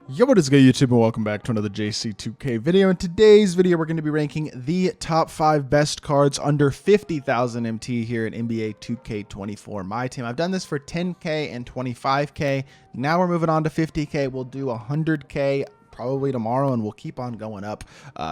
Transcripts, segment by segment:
Yo, what is good, YouTube, and welcome back to another JC2K video. In today's video, we're going to be ranking the top 5 best cards under 50,000 MT here in NBA 2K24 MyTEAM. I've done this for 10K and 25K. Now we're moving on to 50K. We'll do 100K probably tomorrow, and we'll keep on going up.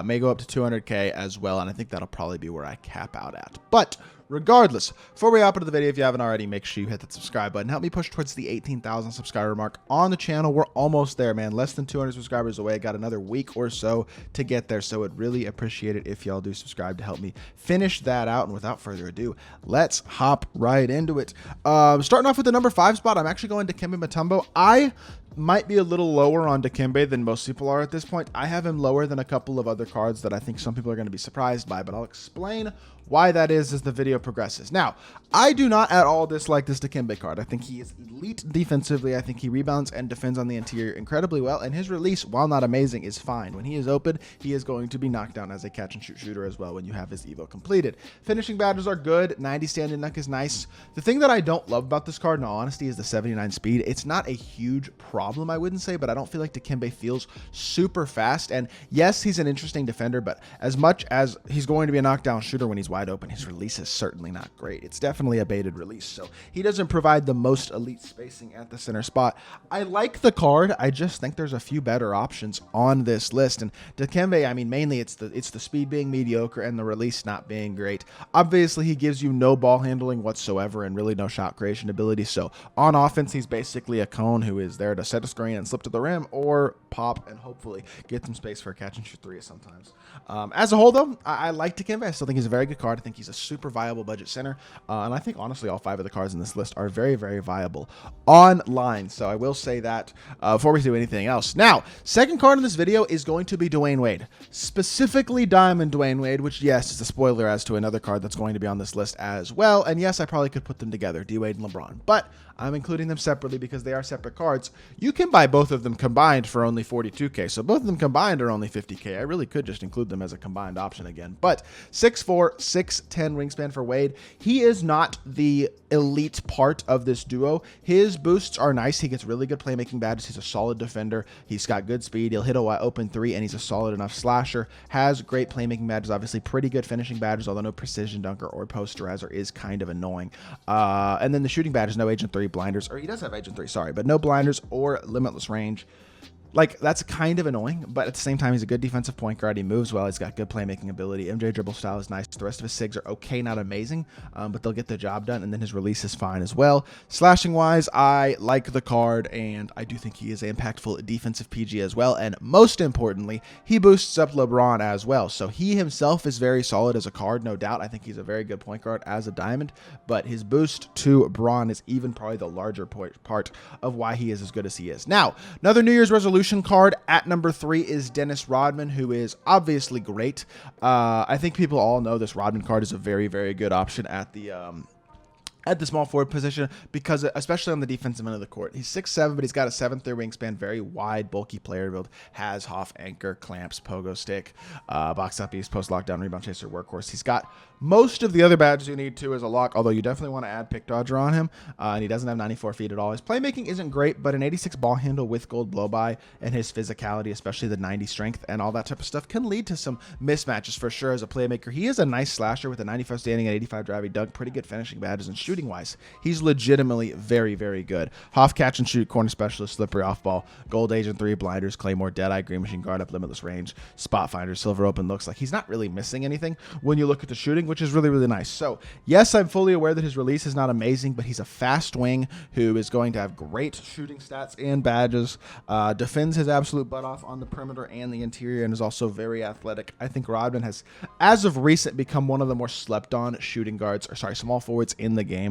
May go up to 200K as well, and I think that'll probably be where I cap out at. But regardless, before we hop into the video, if you haven't already, make sure you hit that subscribe button. Help me push towards the 18,000 subscriber mark on the channel. We're almost there, man. Less than 200 subscribers away. I got another week or so to get there, so I'd really appreciate it if y'all do subscribe to help me finish that out. And without further ado, let's hop right into it. Starting off with the number 5 spot, I'm actually going to Dikembe Mutombo. I might be a little lower on Dikembe than most people are at this point. I have him lower than a couple of other cards that I think some people are going to be surprised by, but I'll explain why that is as the video progresses. Now, I do not at all dislike this Dikembe card. I think he is elite defensively. I think he rebounds and defends on the interior incredibly well, and his release, while not amazing, is fine. When he is open, he is going to be knocked down as a catch-and-shoot shooter as well when you have his Evo completed. Finishing badges are good. 90 stand-in nuck is nice. The thing that I don't love about this card, in all honesty, is the 79 speed. It's not a huge problem, I wouldn't say, but I don't feel like Dikembe feels super fast. And yes, he's an interesting defender, but as much as he's going to be a knockdown shooter when he's wide open, his release is certainly not great. It's definitely a baited release, so he doesn't provide the most elite spacing at the center spot. I like the card. I just think there's a few better options on this list. And Dikembe, I mean, mainly it's the speed being mediocre and the release not being great. Obviously, he gives you no ball handling whatsoever and really no shot creation ability. So on offense, he's basically a cone who is there to set a screen and slip to the rim or pop and hopefully get some space for a catch and shoot three sometimes. As a whole, though, I like Dikembe. I still think he's a very good card. I think he's a super viable budget center. And I think, honestly, all 5 of the cards in this list are very, very viable online. So I will say that before we do anything else. Now, second card in this video is going to be Dwayne Wade. Specifically Diamond Dwayne Wade, which, yes, is a spoiler as to another card that's going to be on this list as well. And yes, I probably could put them together, D-Wade and LeBron. But I'm including them separately because they are separate cards. You can buy both of them combined for only 42K. So both of them combined are only 50K. I really could just include them as a combined option again. But 6'4", 6'10" wingspan for Wade. He is not the elite part of this duo. His boosts are nice. He gets really good playmaking badges. He's a solid defender. He's got good speed. He'll hit a open 3, and he's a solid enough slasher. Has great playmaking badges. Obviously, pretty good finishing badges, although no precision dunker or posterizer is kind of annoying. And then the shooting badges, no Agent 3 blinders, or he does have Agent 3, sorry, but no blinders or limitless range. Like, that's kind of annoying, but at the same time, he's a good defensive point guard. He moves well. He's got good playmaking ability. MJ dribble style is nice. The rest of his SIGs are okay, not amazing, but they'll get the job done, and then his release is fine as well. Slashing-wise, I like the card, and I do think he is an impactful defensive PG as well, and most importantly, he boosts up LeBron as well, so he himself is very solid as a card, no doubt. I think he's a very good point guard as a diamond, but his boost to Braun is even probably the larger part of why he is as good as he is. Now, another New Year's resolution card at number 3 is Dennis Rodman, who is obviously great. I think people all know this Rodman card is a very, very good option at the small forward position, because especially on the defensive end of the court. He's 6'7", but he's got a 7'3" wingspan, very wide, bulky player build, has Hoff, anchor, clamps, pogo stick, box up east, post lockdown, rebound chaser, workhorse. He's got most of the other badges you need to as a lock, although you definitely want to add pick dodger on him, and he doesn't have 94 feet at all. His playmaking isn't great, but an 86 ball handle with gold blow by and his physicality, especially the 90 strength and all that type of stuff, can lead to some mismatches for sure as a playmaker. He is a nice slasher with a 95 standing and 85 driving dunk, pretty good finishing badges, and shooting wise, he's legitimately very, very good. Hoff catch and shoot, corner specialist, slippery off ball, gold Agent 3, blinders, claymore, deadeye, green machine guard up, limitless range, spot finder, silver open. Looks like he's not really missing anything when you look at the shooting, which is really, really nice. So yes, I'm fully aware that his release is not amazing, but he's a fast wing who is going to have great shooting stats and badges, defends his absolute butt off on the perimeter and the interior, and is also very athletic. I think Rodman has, as of recent, become one of the more slept on shooting guards, or sorry, small forwards in the game.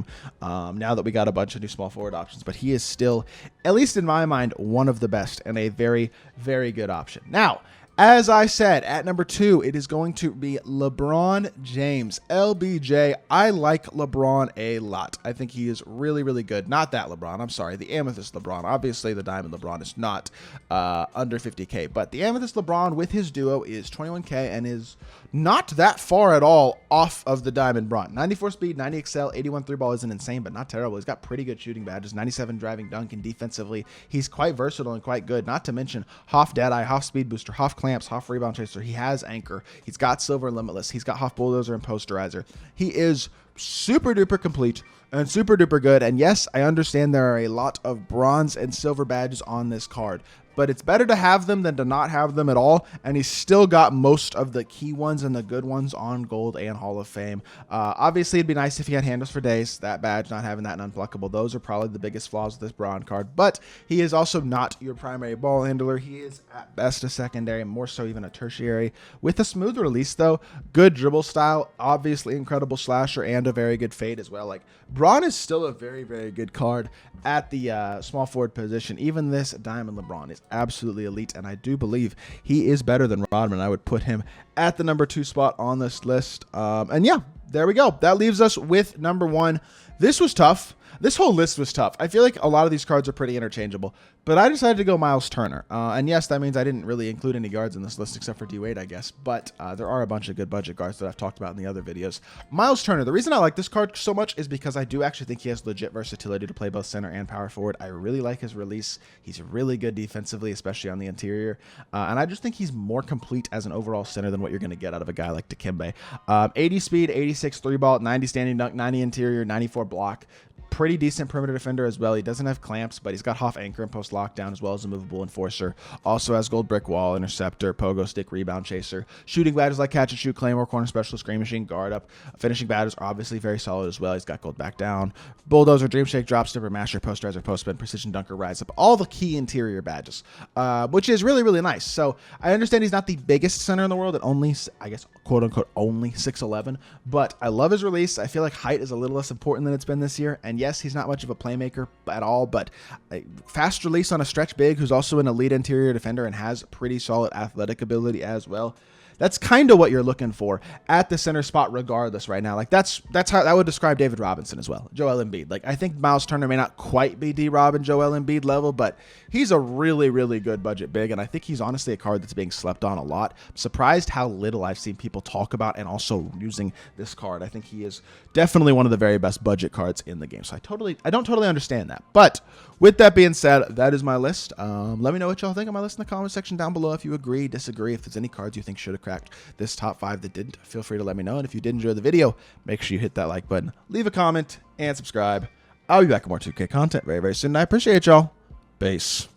Now that we got a bunch of new small forward options, but he is still, at least in my mind, one of the best and a very, very good option. Now, As I said, at number 2, it is going to be LeBron James, LBJ. I like LeBron a lot. I think he is really, really good. Not that LeBron. I'm sorry. The Amethyst LeBron. Obviously, the Diamond LeBron is not under 50K. But the Amethyst LeBron with his duo is 21K and is not that far at all off of the Diamond Bron. 94 speed, 90 excel, 81 3-ball isn't insane, but not terrible. He's got pretty good shooting badges, 97 driving dunk, and defensively, he's quite versatile and quite good. Not to mention Hoff Deadeye, Hoff Speed Booster, Hoff Clamps, Hoff Rebound Chaser. He has Anchor. He's got Silver Limitless. He's got Hoff Bulldozer and Posterizer. He is super duper complete and super duper good. And yes, I understand there are a lot of bronze and silver badges on this card, but it's better to have them than to not have them at all. And he's still got most of the key ones and the good ones on gold and Hall of Fame. Obviously, it'd be nice if he had handles for days. That badge, not having that and unpluckable, those are probably the biggest flaws with this bronze card. But he is also not your primary ball handler. He is at best a secondary, more so even a tertiary. With a smooth release, though, good dribble style, obviously incredible slasher, and a very good fade as well. Like, Braun is still a very, very good card at the small forward position. Even this Diamond LeBron is absolutely elite, and I do believe he is better than Rodman. I would put him at the number 2 spot on this list. And yeah, there we go. That leaves us with number 1. This was tough. This whole list was tough. I feel like a lot of these cards are pretty interchangeable, but I decided to go Myles Turner. And yes, that means I didn't really include any guards in this list except for D-Wade, I guess. But there are a bunch of good budget guards that I've talked about in the other videos. Myles Turner, the reason I like this card so much is because I do actually think he has legit versatility to play both center and power forward. I really like his release. He's really good defensively, especially on the interior. And I just think he's more complete as an overall center than what you're going to get out of a guy like Dikembe. 80 speed, 86 3-ball, 90 standing dunk, 90 interior, 94 block. Pretty decent perimeter defender as well. He doesn't have clamps, but he's got Hoff Anchor and post lockdown as well as a movable enforcer. Also has gold brick wall, interceptor, pogo stick, rebound chaser. Shooting badges like catch and shoot, claymore, corner specialist, screen machine, guard up. Finishing badges are obviously very solid as well. He's got gold back down, bulldozer, dream shake, drop stepper, masher, posterizer, post spin, precision dunker, rise up. All the key interior badges, which is really, really nice. So I understand he's not the biggest center in the world at only, I guess, quote unquote, only 6'11", but I love his release. I feel like height is a little less important than it's been this year. And yes, he's not much of a playmaker at all, but a fast release on a stretch big who's also an elite interior defender and has pretty solid athletic ability as well. That's kind of what you're looking for at the center spot regardless right now. Like that's how I would describe David Robinson as well. Joel Embiid. Like I think Myles Turner may not quite be D-Rob and Joel Embiid level, but he's a really, really good budget big. And I think he's honestly a card that's being slept on a lot. I'm surprised how little I've seen people talk about and also using this card. I think he is definitely one of the very best budget cards in the game. So I don't totally understand that. But with that being said, that is my list. Let me know what y'all think of my list in the comment section down below. If you agree, disagree, if there's any cards you think should have cracked this top 5 that didn't, feel free to let me know. And if you did enjoy the video, make sure you hit that like button, leave a comment, and subscribe. I'll be back with more 2K content very, very soon. I appreciate y'all. Peace.